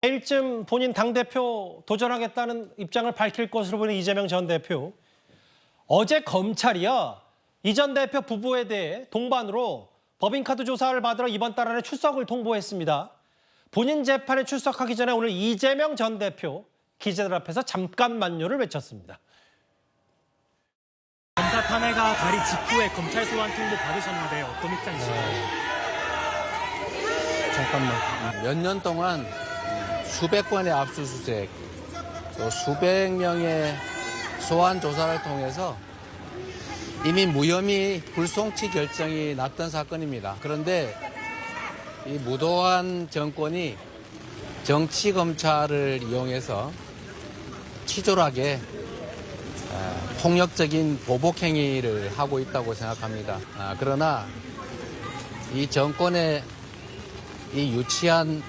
내일쯤 본인 당대표 도전하겠다는 입장을 밝힐 것으로 보이는 이재명 전 대표. 어제 검찰이요, 이 전 대표 부부에 대해 동반으로 법인카드 조사를 받으러 이번 달 안에 출석을 통보했습니다. 본인 재판에 출석하기 전에 오늘 이재명 전 대표 기자들 앞에서 잠깐 만요를 외쳤습니다. 검사 탄핵가 발의 직후에 검찰 소환 통보 받으셨는데 어떤 입장이신가요? 잠깐만. 몇 년 동안 수백 건의 압수수색, 또 수백 명의 소환 조사를 통해서 이미 무혐의 불송치 결정이 났던 사건입니다. 그런데 이 무도한 정권이 정치검찰을 이용해서 치졸하게 폭력적인 보복행위를 하고 있다고 생각합니다. 그러나 이 정권의 이 유치한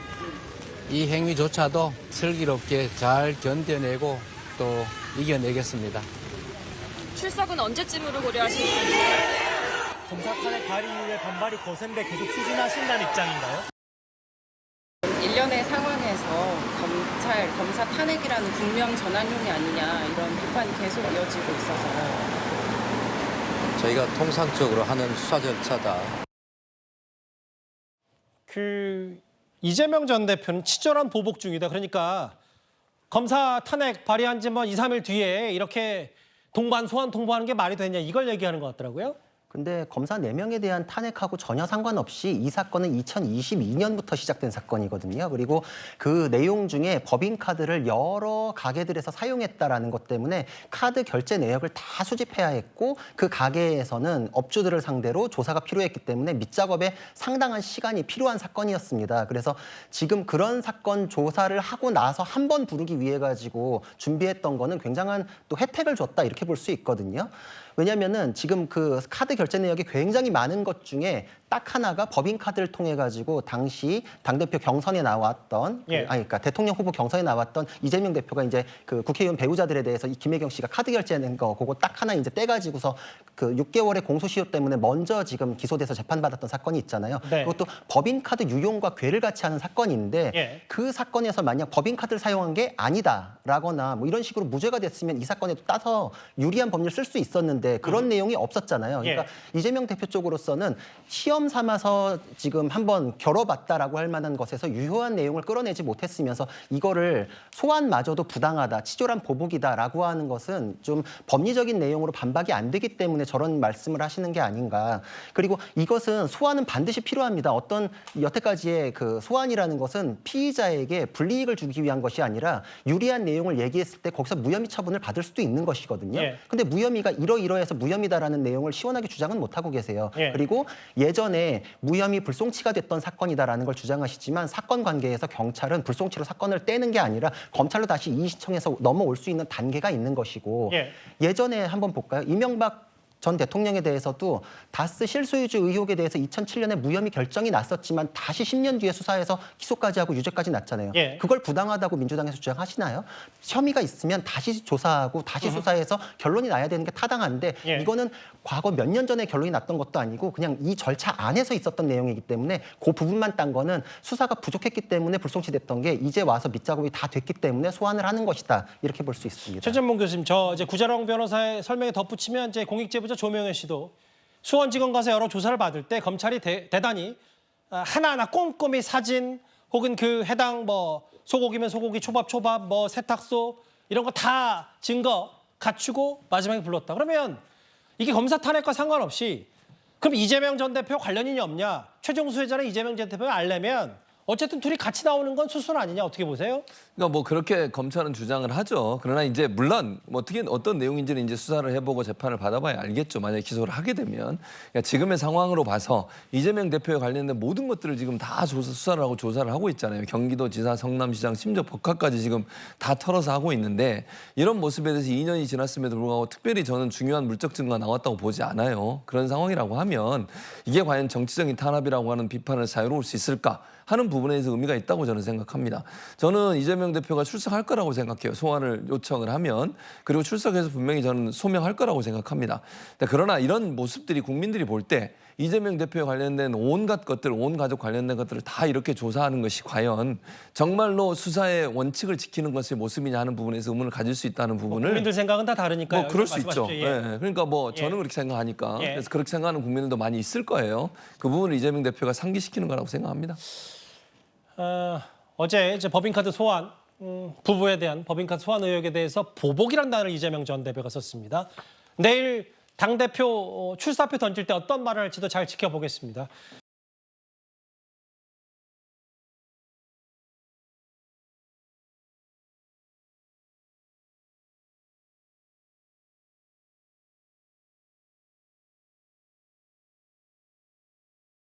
이 행위조차도 슬기롭게 잘 견뎌내고 또 이겨내겠습니다. 출석은 언제쯤으로 고려하시는 건가요? 검사 탄핵 발의 이후에 반발이 거센데 계속 추진하신다는 입장인가요? 일련의 상황에서 검사 탄핵이라는 국명 전환용이 아니냐 이런 비판이 계속 이어지고 있어서 저희가 통상적으로 하는 수사 절차다. 이재명 전 대표는 치졸한 보복 중이다. 그러니까 검사 탄핵 발의한 지 뭐 2, 3일 뒤에 이렇게 동반 소환 통보하는 게 말이 되냐, 이걸 얘기하는 것 같더라고요. 근데 검사 4명에 대한 탄핵하고 전혀 상관없이 이 사건은 2022년부터 시작된 사건이거든요. 그리고 그 내용 중에 법인카드를 여러 가게들에서 사용했다라는 것 때문에 카드 결제 내역을 다 수집해야 했고, 그 가게에서는 업주들을 상대로 조사가 필요했기 때문에 밑작업에 상당한 시간이 필요한 사건이었습니다. 그래서 지금 그런 사건 조사를 하고 나서 한 번 부르기 위해 가지고 준비했던 거는 굉장한 또 혜택을 줬다, 이렇게 볼 수 있거든요. 왜냐면은 지금 그 카드 결제 내역이 굉장히 많은 것 중에 딱 하나가 법인카드를 통해 가지고 당시 당대표 경선에 나왔던 그러니까 대통령 후보 경선에 나왔던 이재명 대표가 이제 그 국회의원 배우자들에 대해서 이 김혜경 씨가 카드 결제하는 거 그거 딱 하나 이제 떼가지고서 그 6개월의 공소시효 때문에 먼저 지금 기소돼서 재판받았던 사건이 있잖아요. 네. 그것도 법인카드 유용과 괴를 같이 하는 사건인데 그 사건에서 만약 법인카드를 사용한 게 아니다라거나 뭐 이런 식으로 무죄가 됐으면 이 사건에도 따서 유리한 법률 쓸 수 있었는데 그런 내용이 없었잖아요. 그러니까 이재명 대표 쪽으로서는 시험 삼아서 지금 한번 겨뤄봤다라고 할 만한 것에서 유효한 내용을 끌어내지 못했으면서 이거를 소환마저도 부당하다, 치졸한 보복이다라고 하는 것은 좀 법리적인 내용으로 반박이 안 되기 때문에 저런 말씀을 하시는 게 아닌가. 그리고 이것은 소환은 반드시 필요합니다. 어떤 여태까지의 그 소환이라는 것은 피의자에게 불이익을 주기 위한 것이 아니라 유리한 내용을 얘기했을 때 거기서 무혐의 처분을 받을 수도 있는 것이거든요. 근데 무혐의가 이러이러해서 무혐의다라는 내용을 시원하게 주장은 못하고 계세요. 그리고 예전에 무혐의 불송치가 됐던 사건이다라는 걸 주장하시지만 사건 관계에서 경찰은 불송치로 사건을 떼는 게 아니라 검찰로 다시 이의신청해서 넘어올 수 있는 단계가 있는 것이고 예전에 한번 볼까요? 이명박 전 대통령에 대해서도 다스 실소유주 의혹에 대해서 2007년에 무혐의 결정이 났었지만 다시 10년 뒤에 수사해서 기소까지 하고 유죄까지 났잖아요. 그걸 부당하다고 민주당에서 주장하시나요? 혐의가 있으면 다시 조사하고 다시 수사해서 결론이 나야 되는 게 타당한데 이거는 과거 몇 년 전에 결론이 났던 것도 아니고 그냥 이 절차 안에서 있었던 내용이기 때문에 그 부분만 딴 거는 수사가 부족했기 때문에 불송치 됐던 게 이제 와서 밑작업이 다 됐기 때문에 소환을 하는 것이다, 이렇게 볼 수 있습니다. 최전봉 교수님, 저 이제 구자룡 변호사의 설명에 덧붙이면 이제 공익제보자 조명혜 씨도 수원지검 가서 여러 조사를 받을 때 검찰이 대단히 하나하나 꼼꼼히 사진 혹은 그 해당 뭐 소고기면 소고기, 초밥 뭐 세탁소 이런 거 다 증거 갖추고 마지막에 불렀다. 그러면 이게 검사 탄핵과 상관없이 그럼 이재명 전 대표 관련인이 없냐? 최종수 회장은 이재명 전 대표를 알려면 어쨌든 둘이 같이 나오는 건 수순 아니냐, 어떻게 보세요? 그러니까 뭐 그렇게 검찰은 주장을 하죠. 그러나 이제 물론 뭐 어떤 내용인지는 이제 수사를 해보고 재판을 받아봐야 알겠죠. 만약에 기소를 하게 되면. 그러니까 지금의 상황으로 봐서 이재명 대표에 관련된 모든 것들을 지금 다 수사를 하고 조사를 하고 있잖아요. 경기도지사, 성남시장, 심지어 법학까지 지금 다 털어서 하고 있는데 이런 모습에 대해서 2년이 지났음에도 불구하고 특별히 저는 중요한 물적 증거가 나왔다고 보지 않아요. 그런 상황이라고 하면 이게 과연 정치적인 탄압이라고 하는 비판을 자유로울 수 있을까 하는 부분에서 의미가 있다고 저는 생각합니다. 저는 이재명 대표가 출석할 거라고 생각해요. 소환을 요청을 하면. 그리고 출석해서 분명히 저는 소명할 거라고 생각합니다. 그러나 이런 모습들이 국민들이 볼 때 이재명 대표에 관련된 온갖 것들, 온 가족 관련된 것들을 다 이렇게 조사하는 것이 과연 정말로 수사의 원칙을 지키는 것의 모습이냐 하는 부분에서 의문을 가질 수 있다는 부분을 국민들 생각은 다 다르니까요. 뭐 그럴 수 있죠. 말씀하십시오. 예. 그러니까 뭐 저는 예. 그렇게 생각하니까 예. 그래서 그렇게 생각하는 국민들도 많이 있을 거예요. 그 부분을 이재명 대표가 상기시키는 거라고 생각합니다. 어제 이제 법인카드 소환 부부에 대한 법인카드 소환 의혹에 대해서 보복이라는 단어를 이재명 전 대표가 썼습니다. 내일 당대표 출사표 던질 때 어떤 말을 할지도 잘 지켜보겠습니다.